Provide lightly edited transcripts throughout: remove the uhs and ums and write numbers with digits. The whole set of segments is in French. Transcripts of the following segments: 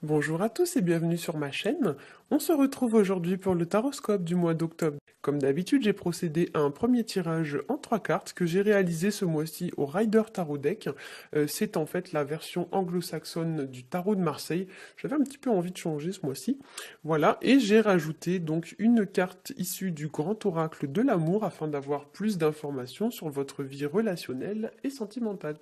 Bonjour à tous et bienvenue sur ma chaîne. On se retrouve aujourd'hui pour le taroscope du mois d'octobre. Comme d'habitude, j'ai procédé à un premier tirage en 3 cartes que j'ai réalisé ce mois-ci au Rider Tarot Deck. C'est en fait la version anglo-saxonne du tarot de Marseille. J'avais un petit peu envie de changer ce mois-ci. Voilà, et j'ai rajouté donc une carte issue du grand oracle de l'amour afin d'avoir plus d'informations sur votre vie relationnelle et sentimentale.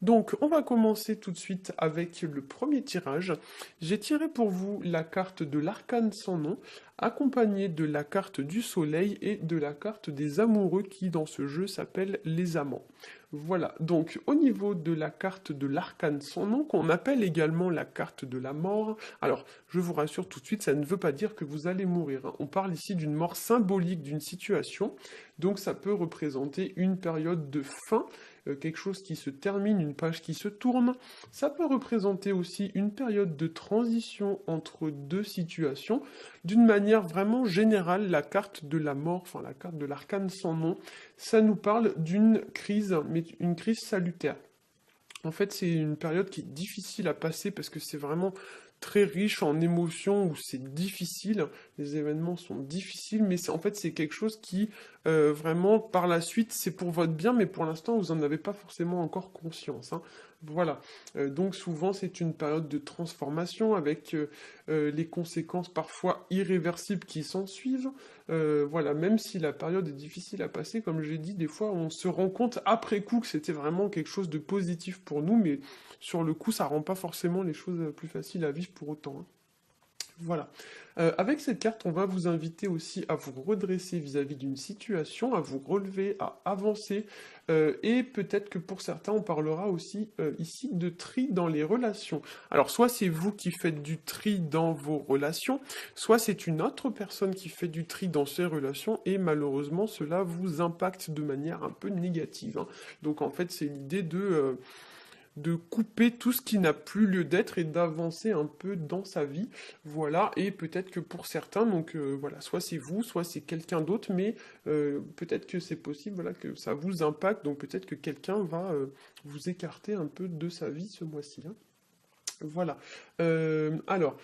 Donc, on va commencer tout de suite avec le premier tirage. J'ai tiré pour vous la carte de l'arcane sans nom, accompagnée de la carte du soleil et de la carte des amoureux qui, dans ce jeu, s'appelle les amants. Voilà, donc au niveau de la carte de l'arcane sans nom, qu'on appelle également la carte de la mort, alors je vous rassure tout de suite, ça ne veut pas dire que vous allez mourir, hein. On parle ici d'une mort symbolique d'une situation, donc ça peut représenter une période de fin, quelque chose qui se termine, une page qui se tourne. Ça peut représenter aussi une période de transition entre deux situations. D'une manière vraiment générale, la carte de la mort, enfin la carte de l'arcane sans nom, ça nous parle d'une crise, mais une crise salutaire. En fait, c'est une période qui est difficile à passer parce que c'est vraiment très riche en émotions, où c'est difficile, les événements sont difficiles, mais en fait c'est quelque chose qui vraiment par la suite c'est pour votre bien, mais pour l'instant vous n'en avez pas forcément encore conscience, hein. Voilà. Donc souvent c'est une période de transformation avec les conséquences parfois irréversibles qui s'en suivent. Voilà, même si la période est difficile à passer, comme j'ai dit, des fois on se rend compte après coup que c'était vraiment quelque chose de positif pour nous, mais sur le coup ça rend pas forcément les choses plus faciles à vivre pour autant, hein. Voilà. Avec cette carte, on va vous inviter aussi à vous redresser vis-à-vis d'une situation, à vous relever, à avancer, et peut-être que pour certains, on parlera aussi ici de tri dans les relations. Alors, soit c'est vous qui faites du tri dans vos relations, soit c'est une autre personne qui fait du tri dans ses relations, et malheureusement, cela vous impacte de manière un peu négative, hein. Donc, en fait, c'est l'idée de couper tout ce qui n'a plus lieu d'être et d'avancer un peu dans sa vie. Voilà, et peut-être que pour certains, donc voilà, soit c'est vous, soit c'est quelqu'un d'autre, mais peut-être que c'est possible, voilà, que ça vous impacte, donc peut-être que quelqu'un va vous écarter un peu de sa vie ce mois-ci, hein. Voilà. Alors,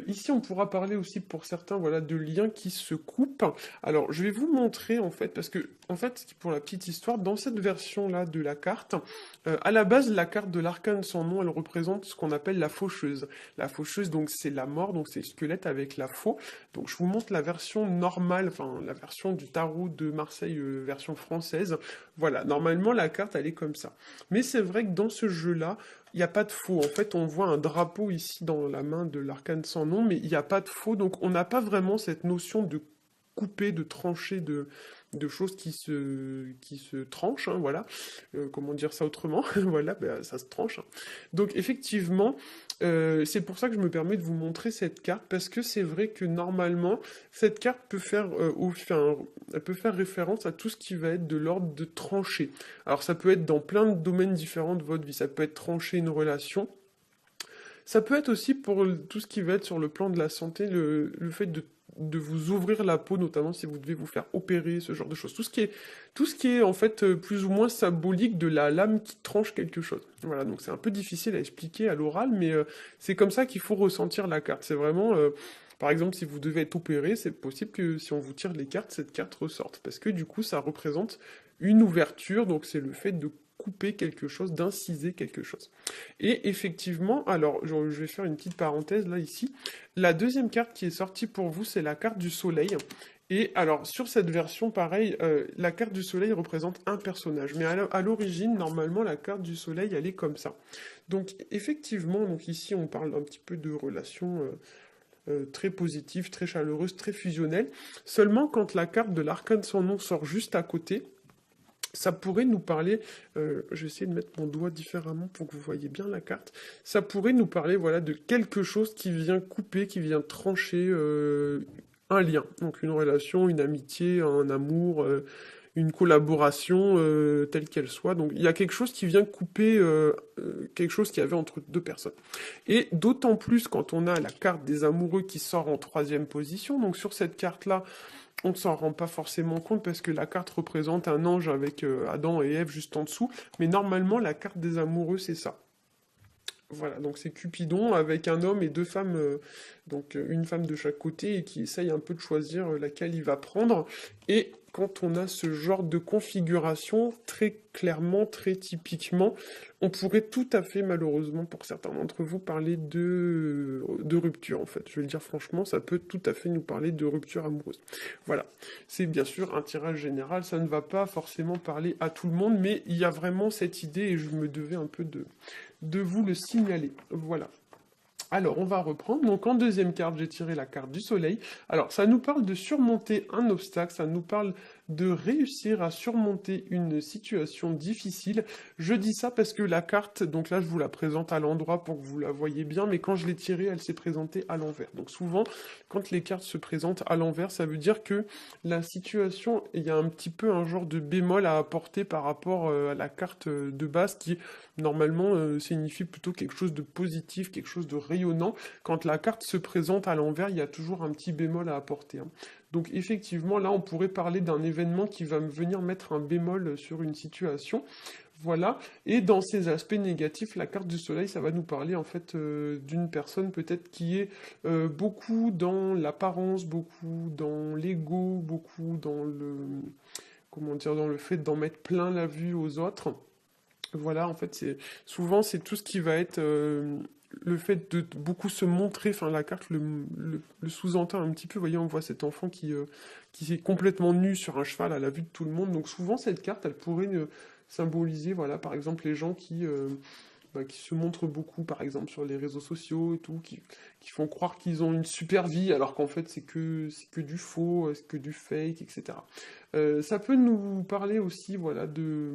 ici, on pourra parler aussi pour certains, voilà, de liens qui se coupent. Alors, je vais vous montrer, en fait, parce que, en fait, pour la petite histoire, dans cette version-là de la carte, à la base, la carte de l'arcane sans nom, elle représente ce qu'on appelle la faucheuse. La faucheuse, donc, c'est la mort, donc c'est le squelette avec la faux. Donc, je vous montre la version normale, enfin, la version du tarot de Marseille, version française. Voilà, normalement, la carte, elle est comme ça. Mais c'est vrai que dans ce jeu-là, il n'y a pas de faux. En fait, on voit un drapeau ici dans la main de l'arcane sans nom, mais il n'y a pas de faux. Donc, on n'a pas vraiment cette notion de couper, de trancher, de choses qui se tranchent, hein, voilà. Comment dire ça autrement? Voilà, ben, ça se tranche, hein. Donc, effectivement, c'est pour ça que je me permets de vous montrer cette carte, parce que c'est vrai que normalement, cette carte peut faire, enfin, elle peut faire référence à tout ce qui va être de l'ordre de trancher. Alors ça peut être dans plein de domaines différents de votre vie. Ça peut être trancher une relation. Ça peut être aussi pour tout ce qui va être sur le plan de la santé, le fait de vous ouvrir la peau, notamment si vous devez vous faire opérer, ce genre de choses. Tout ce qui est en fait plus ou moins symbolique de la lame qui tranche quelque chose. Voilà, donc c'est un peu difficile à expliquer à l'oral, mais c'est comme ça qu'il faut ressentir la carte. C'est vraiment, par exemple, si vous devez être opéré, c'est possible que si on vous tire les cartes, cette carte ressorte. Parce que du coup, ça représente une ouverture, donc c'est le fait de couper quelque chose, d'inciser quelque chose. Et effectivement, alors je vais faire une petite parenthèse là ici. La deuxième carte qui est sortie pour vous, c'est la carte du soleil. Et alors sur cette version, pareil, la carte du soleil représente un personnage. Mais à l'origine, normalement, la carte du soleil, elle est comme ça. Donc effectivement, donc ici, on parle un petit peu de relations très positives, très chaleureuses, très fusionnelles. Seulement quand la carte de l'arcane sans nom sort juste à côté, ça pourrait nous parler, je vais essayer de mettre mon doigt différemment pour que vous voyez bien la carte, ça pourrait nous parler voilà, de quelque chose qui vient couper, qui vient trancher un lien. Donc une relation, une amitié, un amour, une collaboration, telle qu'elle soit. Donc il y a quelque chose qui vient couper quelque chose qu'il y avait entre deux personnes. Et d'autant plus quand on a la carte des amoureux qui sort en troisième position. Donc sur cette carte-là, on ne s'en rend pas forcément compte parce que la carte représente un ange avec Adam et Ève juste en dessous, mais normalement la carte des amoureux c'est ça. Voilà, donc c'est Cupidon avec un homme et deux femmes, donc une femme de chaque côté, et qui essaye un peu de choisir laquelle il va prendre. Et quand on a ce genre de configuration, très clairement, très typiquement, on pourrait tout à fait, malheureusement pour certains d'entre vous, parler de rupture, en fait. Je vais le dire franchement, ça peut tout à fait nous parler de rupture amoureuse. Voilà, c'est bien sûr un tirage général, ça ne va pas forcément parler à tout le monde, mais il y a vraiment cette idée, et je me devais un peu de vous le signaler. Voilà. Alors, on va reprendre. Donc, en deuxième carte, j'ai tiré la carte du soleil. Alors, ça nous parle de surmonter un obstacle, ça nous parle de réussir à surmonter une situation difficile. Je dis ça parce que la carte, donc là, je vous la présente à l'endroit pour que vous la voyez bien, mais quand je l'ai tirée, elle s'est présentée à l'envers. Donc, souvent, quand les cartes se présentent à l'envers, ça veut dire que la situation, il y a un petit peu un genre de bémol à apporter par rapport à la carte de base qui normalement signifie plutôt quelque chose de positif, quelque chose de rayonnant. Quand la carte se présente à l'envers, il y a toujours un petit bémol à apporter, hein. Donc effectivement, là, on pourrait parler d'un événement qui va venir mettre un bémol sur une situation. Voilà. Et dans ces aspects négatifs, la carte du soleil, ça va nous parler en fait d'une personne peut-être qui est beaucoup dans l'apparence, beaucoup dans l'ego, beaucoup dans le, comment dire, dans le fait d'en mettre plein la vue aux autres. Voilà, en fait, c'est souvent c'est tout ce qui va être le fait de beaucoup se montrer. Enfin, la carte le sous-entend un petit peu. Vous voyez, on voit cet enfant qui est complètement nu sur un cheval à la vue de tout le monde. Donc souvent, cette carte, elle pourrait symboliser, voilà, par exemple, les gens qui se montrent beaucoup, par exemple, sur les réseaux sociaux et tout, qui font croire qu'ils ont une super vie, alors qu'en fait, c'est que du faux, c'est que du fake, etc. Ça peut nous parler aussi, voilà, de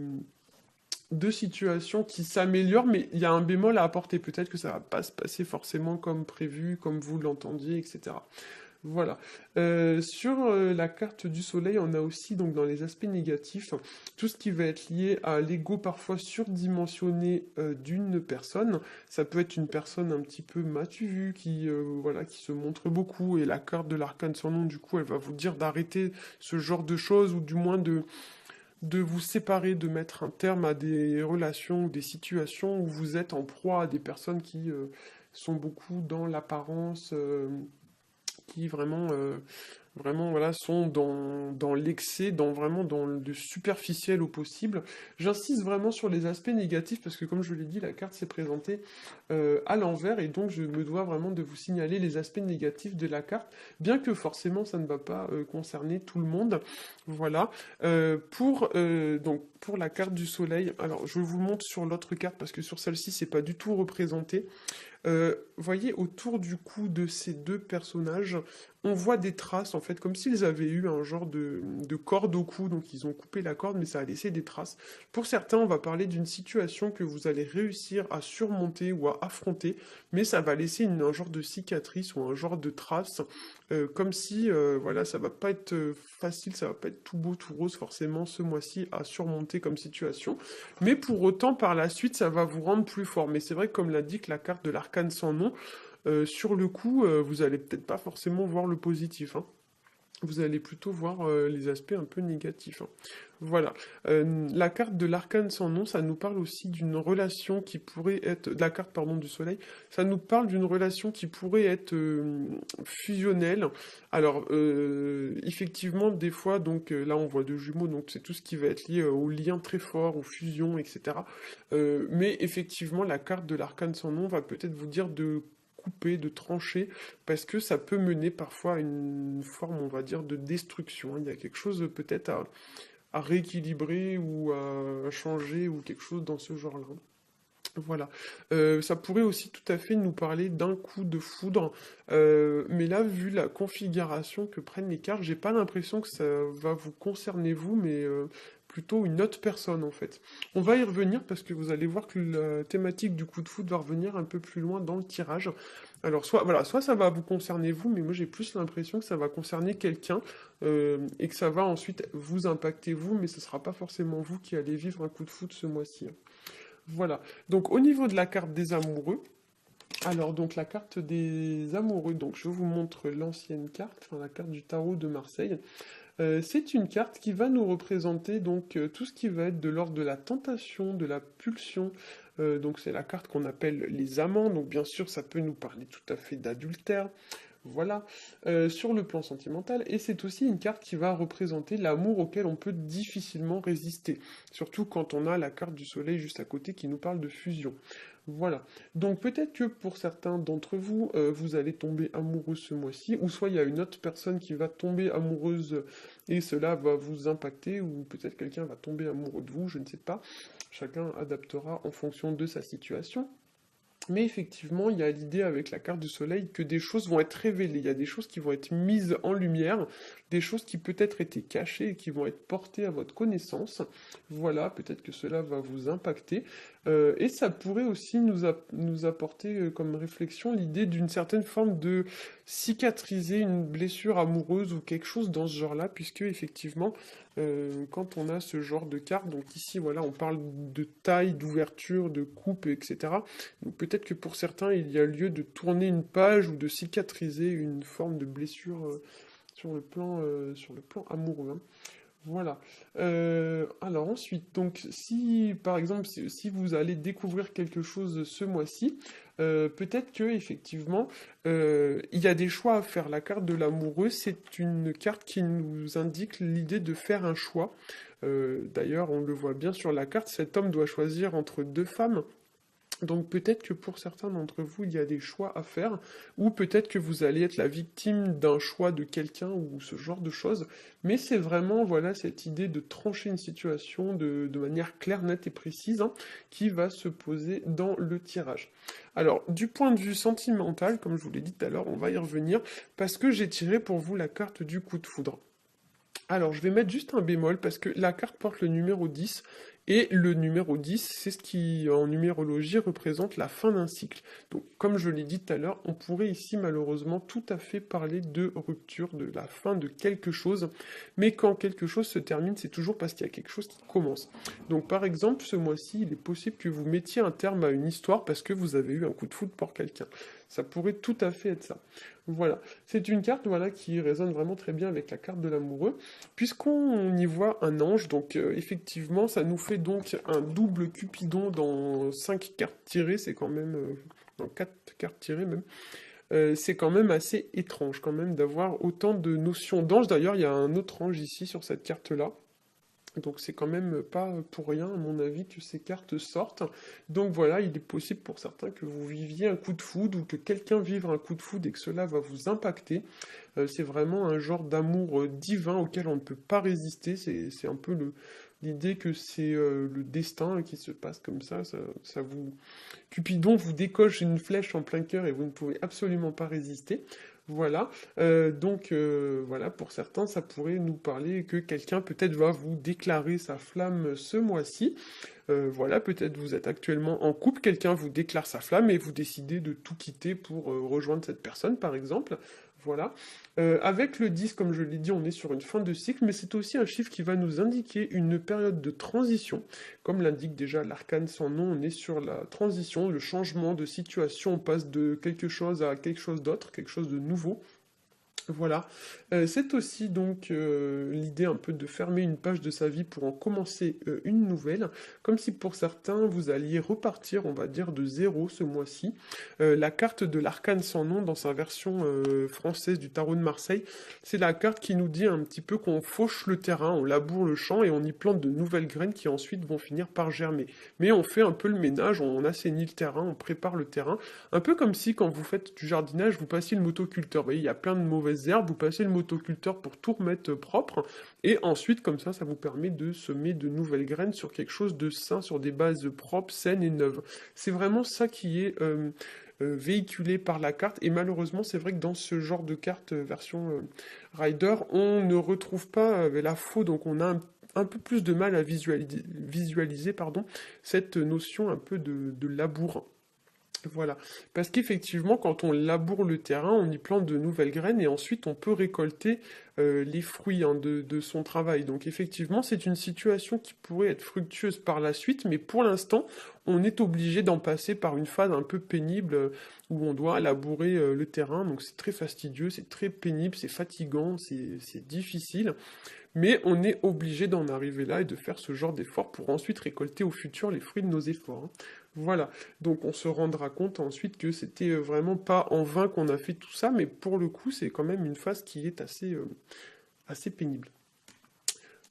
deux situations qui s'améliorent, mais il y a un bémol à apporter. Peut-être que ça va pas se passer forcément comme prévu, comme vous l'entendiez, etc. Voilà. Sur la carte du soleil, on a aussi, donc dans les aspects négatifs, tout ce qui va être lié à l'ego parfois surdimensionné d'une personne. Ça peut être une personne un petit peu matu vue, voilà, qui se montre beaucoup, et la carte de l'arcane sans nom, du coup, elle va vous dire d'arrêter ce genre de choses, ou du moins de vous séparer, de mettre un terme à des relations ou des situations où vous êtes en proie à des personnes qui sont beaucoup dans l'apparence, qui vraiment voilà, sont dans l'excès, vraiment dans le superficiel au possible. J'insiste vraiment sur les aspects négatifs parce que comme je l'ai dit, la carte s'est présentée à l'envers et donc je me dois vraiment de vous signaler les aspects négatifs de la carte, bien que forcément ça ne va pas concerner tout le monde. Voilà. Donc pour la carte du soleil, alors je vous montre sur l'autre carte parce que sur celle-ci c'est pas du tout représenté. Voyez, autour du cou de ces deux personnages, on voit des traces, en fait, comme s'ils avaient eu un genre de corde au cou, donc ils ont coupé la corde, mais ça a laissé des traces. Pour certains, on va parler d'une situation que vous allez réussir à surmonter ou à affronter, mais ça va laisser un genre de cicatrice ou un genre de trace, comme si, voilà, ça va pas être facile, ça va pas être tout beau, tout rose, forcément, ce mois-ci, à surmonter comme situation. Mais pour autant, par la suite, ça va vous rendre plus fort. Mais c'est vrai que, comme l'a dit que la carte de l'arcane sans nom, sur le coup, vous allez peut-être pas forcément voir le positif, hein. Vous allez plutôt voir les aspects un peu négatifs, hein. Voilà. La carte de l'arcane sans nom, ça nous parle aussi d'une relation qui pourrait être... La carte, pardon, du soleil, ça nous parle d'une relation qui pourrait être fusionnelle. Alors, effectivement, des fois, donc là, on voit deux jumeaux, donc c'est tout ce qui va être lié aux liens très forts, aux fusions, etc. Mais effectivement, la carte de l'arcane sans nom va peut-être vous dire de couper, de trancher, parce que ça peut mener parfois à une forme, on va dire, de destruction. Il y a quelque chose peut-être à rééquilibrer ou à changer ou quelque chose dans ce genre-là. Voilà. Ça pourrait aussi tout à fait nous parler d'un coup de foudre, mais là, vu la configuration que prennent les cartes, j'ai pas l'impression que ça va vous concerner vous, mais plutôt une autre personne en fait. On va y revenir parce que vous allez voir que la thématique du coup de foudre va revenir un peu plus loin dans le tirage. Alors soit ça va vous concerner vous, mais moi j'ai plus l'impression que ça va concerner quelqu'un et que ça va ensuite vous impacter vous, mais ce sera pas forcément vous qui allez vivre un coup de foudre ce mois-ci, hein. Voilà. Donc au niveau de la carte des amoureux, alors donc la carte des amoureux, donc je vous montre l'ancienne carte, enfin la carte du tarot de Marseille. C'est une carte qui va nous représenter donc tout ce qui va être de l'ordre de la tentation, de la pulsion, Donc c'est la carte qu'on appelle les amants, donc bien sûr ça peut nous parler tout à fait d'adultère. Voilà, sur le plan sentimental, et c'est aussi une carte qui va représenter l'amour auquel on peut difficilement résister, surtout quand on a la carte du soleil juste à côté qui nous parle de fusion. Voilà, donc peut-être que pour certains d'entre vous, vous allez tomber amoureux ce mois-ci, ou soit il y a une autre personne qui va tomber amoureuse et cela va vous impacter, ou peut-être quelqu'un va tomber amoureux de vous, je ne sais pas. Chacun adaptera en fonction de sa situation. Mais effectivement, il y a l'idée avec la carte du soleil que des choses vont être révélées, il y a des choses qui vont être mises en lumière, des choses qui peut-être étaient cachées et qui vont être portées à votre connaissance. Voilà, peut-être que cela va vous impacter. Et ça pourrait aussi nous apporter comme réflexion l'idée d'une certaine forme de cicatriser une blessure amoureuse ou quelque chose dans ce genre-là, puisque effectivement, quand on a ce genre de carte, donc ici, voilà, on parle de taille, d'ouverture, de coupe, etc. Donc peut-être que pour certains, il y a lieu de tourner une page ou de cicatriser une forme de blessure sur le plan amoureux, hein. Voilà. Alors ensuite, donc si par exemple si vous allez découvrir quelque chose ce mois-ci, peut-être que effectivement il y a des choix à faire. La carte de l'amoureux, c'est une carte qui nous indique l'idée de faire un choix. D'ailleurs, on le voit bien sur la carte, cet homme doit choisir entre deux femmes. Donc peut-être que pour certains d'entre vous, il y a des choix à faire, ou peut-être que vous allez être la victime d'un choix de quelqu'un ou ce genre de choses. Mais c'est vraiment voilà cette idée de trancher une situation de manière claire, nette et précise, hein, qui va se poser dans le tirage. Alors du point de vue sentimental, comme je vous l'ai dit tout à l'heure, on va y revenir, parce que j'ai tiré pour vous la carte du coup de foudre. Alors, je vais mettre juste un bémol parce que la carte porte le numéro 10 et le numéro 10, c'est ce qui, en numérologie, représente la fin d'un cycle. Donc, comme je l'ai dit tout à l'heure, on pourrait ici malheureusement tout à fait parler de rupture, de la fin de quelque chose. Mais quand quelque chose se termine, c'est toujours parce qu'il y a quelque chose qui commence. Donc, par exemple, ce mois-ci, il est possible que vous mettiez un terme à une histoire parce que vous avez eu un coup de foudre pour quelqu'un. Ça pourrait tout à fait être ça. Voilà. C'est une carte voilà, qui résonne vraiment très bien avec la carte de l'amoureux, puisqu'on y voit un ange, donc effectivement, ça nous fait donc un double Cupidon dans 5 cartes tirées, c'est quand même, dans 4 cartes tirées même, c'est quand même assez étrange quand même d'avoir autant de notions d'ange. D'ailleurs, il y a un autre ange ici sur cette carte-là. Donc c'est quand même pas pour rien, à mon avis, que ces cartes sortent. Donc voilà, il est possible pour certains que vous viviez un coup de foudre ou que quelqu'un vive un coup de foudre et que cela va vous impacter. C'est vraiment un genre d'amour divin auquel on ne peut pas résister. C'est un peu l'idée que c'est le destin qui se passe comme ça vous... Cupidon vous décoche une flèche en plein cœur et vous ne pouvez absolument pas résister. Voilà, voilà, pour certains, ça pourrait nous parler que quelqu'un peut-être va vous déclarer sa flamme ce mois-ci. Voilà, peut-être vous êtes actuellement en couple, quelqu'un vous déclare sa flamme et vous décidez de tout quitter pour rejoindre cette personne, par exemple. Voilà. Avec le 10, comme je l'ai dit, on est sur une fin de cycle, mais c'est aussi un chiffre qui va nous indiquer une période de transition. Comme l'indique déjà l'arcane sans nom, on est sur la transition, le changement de situation, on passe de quelque chose à quelque chose d'autre, quelque chose de nouveau. Voilà. C'est aussi donc l'idée un peu de fermer une page de sa vie pour en commencer une nouvelle, comme si pour certains vous alliez repartir, on va dire, de zéro ce mois-ci. La carte de l'arcane sans nom dans sa version française du tarot de Marseille, c'est la carte qui nous dit un petit peu qu'on fauche le terrain, on laboure le champ et on y plante de nouvelles graines qui ensuite vont finir par germer. Mais on fait un peu le ménage, on assainit le terrain, on prépare le terrain, un peu comme si quand vous faites du jardinage, vous passiez le motoculteur. Vous voyez, il y a plein de mauvaises herbes, vous passez le motoculteur pour tout remettre propre, et ensuite, comme ça vous permet de semer de nouvelles graines sur quelque chose de sain, sur des bases propres, saines et neuves. C'est vraiment ça qui est véhiculé par la carte, et malheureusement, c'est vrai que dans ce genre de carte version Rider, on ne retrouve pas la faux, donc on a un peu plus de mal à visualiser pardon, cette notion un peu de labour. Voilà, parce qu'effectivement, quand on laboure le terrain, on y plante de nouvelles graines et ensuite on peut récolter les fruits hein, de son travail. Donc effectivement, c'est une situation qui pourrait être fructueuse par la suite, mais pour l'instant, on est obligé d'en passer par une phase un peu pénible où on doit labourer le terrain. Donc c'est très fastidieux, c'est très pénible, c'est fatigant, c'est difficile. Mais on est obligé d'en arriver là et de faire ce genre d'effort pour ensuite récolter au futur les fruits de nos efforts, hein. Voilà, donc on se rendra compte ensuite que c'était vraiment pas en vain qu'on a fait tout ça, mais pour le coup, c'est quand même une phase qui est assez pénible.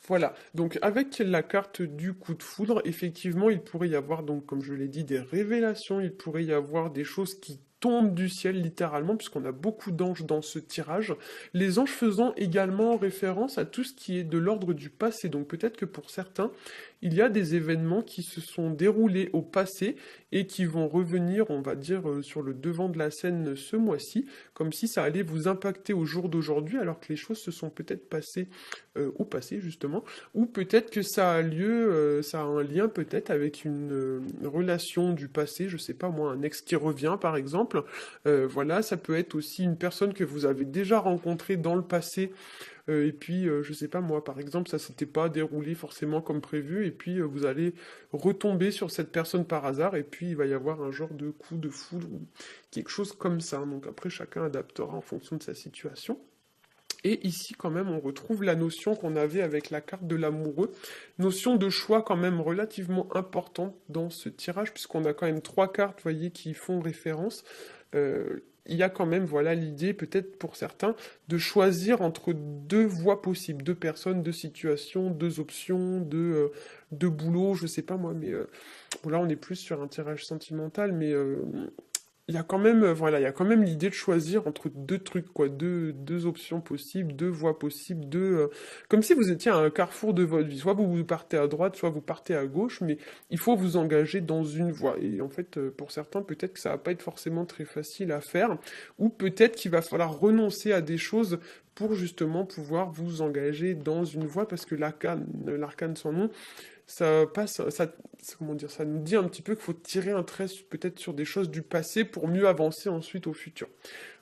Voilà, donc avec la carte du coup de foudre, effectivement, il pourrait y avoir, donc comme je l'ai dit, des révélations, il pourrait y avoir des choses qui tombent du ciel littéralement, puisqu'on a beaucoup d'anges dans ce tirage. Les anges faisant également référence à tout ce qui est de l'ordre du passé, donc peut-être que pour certains, il y a des événements qui se sont déroulés au passé et qui vont revenir, on va dire, sur le devant de la scène ce mois-ci, comme si ça allait vous impacter au jour d'aujourd'hui, alors que les choses se sont peut-être passées au passé justement, ou peut-être que ça a lieu, ça a un lien peut-être avec une relation du passé, je sais pas moi, un ex qui revient par exemple. Voilà, ça peut être aussi une personne que vous avez déjà rencontrée dans le passé, et puis je sais pas moi, par exemple, ça s'était pas déroulé forcément comme prévu, et puis vous allez retomber sur cette personne par hasard, et puis il va y avoir un genre de coup de foudre ou quelque chose comme ça. Donc après, chacun adaptera en fonction de sa situation. Et ici, quand même, on retrouve la notion qu'on avait avec la carte de l'amoureux, notion de choix quand même relativement importante dans ce tirage, puisqu'on a quand même trois cartes, vous voyez, qui font référence. Il y a quand même, voilà, l'idée, peut-être pour certains, de choisir entre deux voies possibles, deux personnes, deux situations, deux options, deux boulots, je sais pas moi, mais bon, là, on est plus sur un tirage sentimental, mais il y a quand même, voilà, il y a quand même l'idée de choisir entre deux trucs, quoi, deux options possibles, deux voies possibles, comme si vous étiez à un carrefour de votre vie. Soit vous partez à droite, soit vous partez à gauche, mais il faut vous engager dans une voie. Et en fait, pour certains, peut-être que ça va pas être forcément très facile à faire, ou peut-être qu'il va falloir renoncer à des choses pour justement pouvoir vous engager dans une voie, parce que l'arcane sans nom, ça passe, comment dire, ça nous dit un petit peu qu'il faut tirer un trait peut-être sur des choses du passé pour mieux avancer ensuite au futur.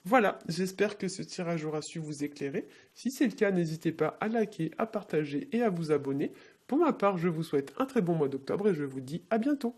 Voilà, j'espère que ce tirage aura su vous éclairer. Si c'est le cas, n'hésitez pas à liker, à partager et à vous abonner. Pour ma part, je vous souhaite un très bon mois d'octobre et je vous dis à bientôt.